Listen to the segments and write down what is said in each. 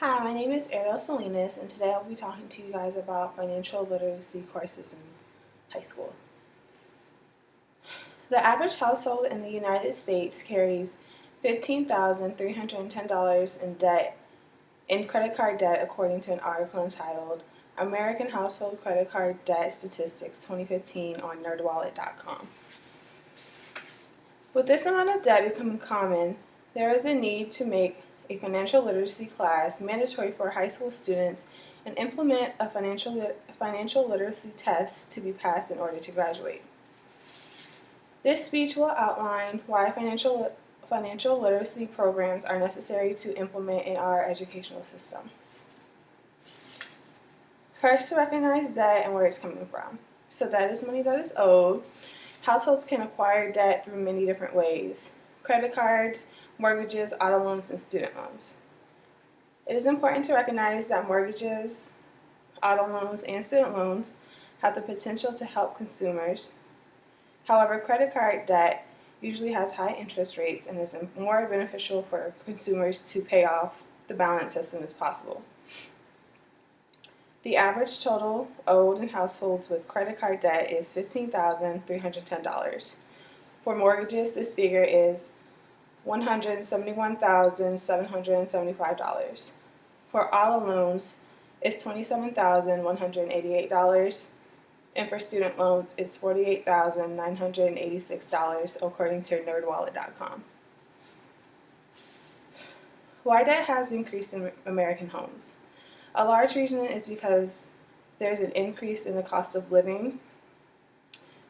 Hi, my name is Ariel Salinas, and today I'll be talking to you guys about financial literacy courses in high school. The average household in the United States carries $15,310 in credit card debt, according to an article entitled American Household Credit Card Debt Statistics 2015 on nerdwallet.com. With this amount of debt becoming common, there is a need to make a financial literacy class mandatory for high school students and implement a financial literacy test to be passed in order to graduate. This speech will outline why financial literacy programs are necessary to implement in our educational system. First, to recognize debt and where it's coming from. So debt is money that is owed. Households can acquire debt through many different ways: credit cards, mortgages, auto loans, and student loans. It is important to recognize that mortgages, auto loans, and student loans have the potential to help consumers. However, credit card debt usually has high interest rates and is more beneficial for consumers to pay off the balance as soon as possible. The average total owed in households with credit card debt is $15,310. For mortgages, this figure is $171,775. For auto loans, it's $27,188, and for student loans, it's $48,986, according to nerdwallet.com. Why debt has increased in American homes? A large reason is because there's an increase in the cost of living.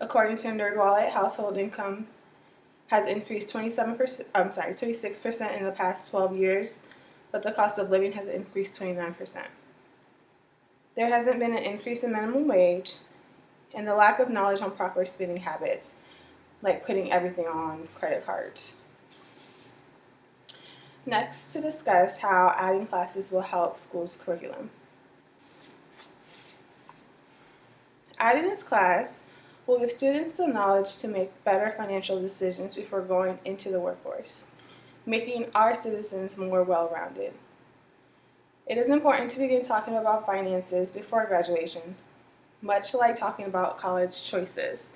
According to NerdWallet, household income has increased 26% in the past 12 years, but the cost of living has increased 29%. There hasn't been an increase in minimum wage, and the lack of knowledge on proper spending habits, like putting everything on credit cards. Next, to discuss how adding classes will help schools' curriculum. Adding this class will give students the knowledge to make better financial decisions before going into the workforce, making our citizens more well-rounded. It is important to begin talking about finances before graduation, much like talking about college choices.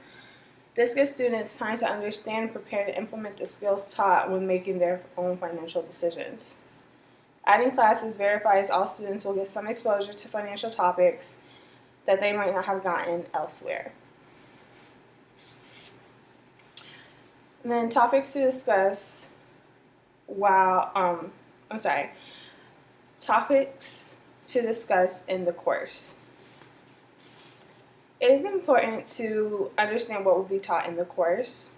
This gives students time to understand and prepare to implement the skills taught when making their own financial decisions. Adding classes verifies all students will get some exposure to financial topics that they might not have gotten elsewhere. And then topics to discuss topics to discuss in the course. It is important to understand what will be taught in the course.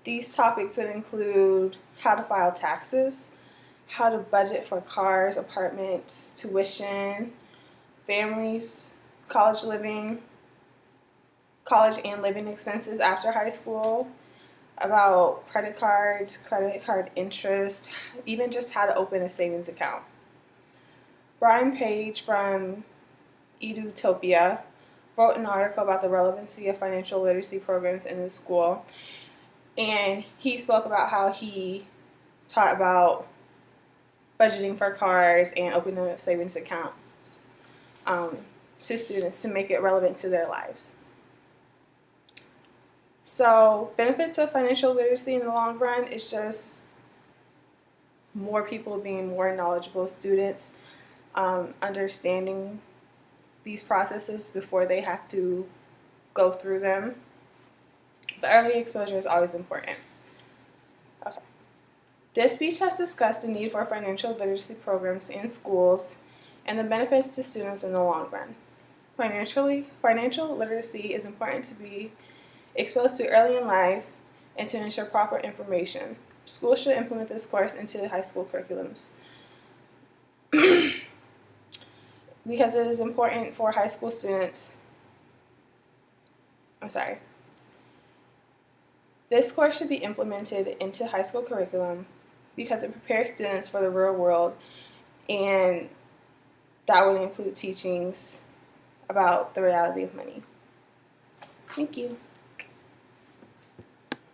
These topics would include how to file taxes, how to budget for cars, apartments, tuition, families, college and living expenses after high school, about credit cards, credit card interest, even just how to open a savings account. Brian Page from Edutopia wrote an article about the relevancy of financial literacy programs in his school, and he spoke about how he taught about budgeting for cars and opening a savings account to students to make it relevant to their lives. So, benefits of financial literacy in the long run is just more people being more knowledgeable students, understanding these processes before they have to go through them. But early exposure is always important. Okay. This speech has discussed the need for financial literacy programs in schools and the benefits to students in the long run. Financial literacy is important to be exposed to early in life and to ensure proper information. Schools should implement this course into high school curriculums because it is important for high school students. This course should be implemented into high school curriculum because it prepares students for the real world, and that would include teachings about the reality of money. Thank you.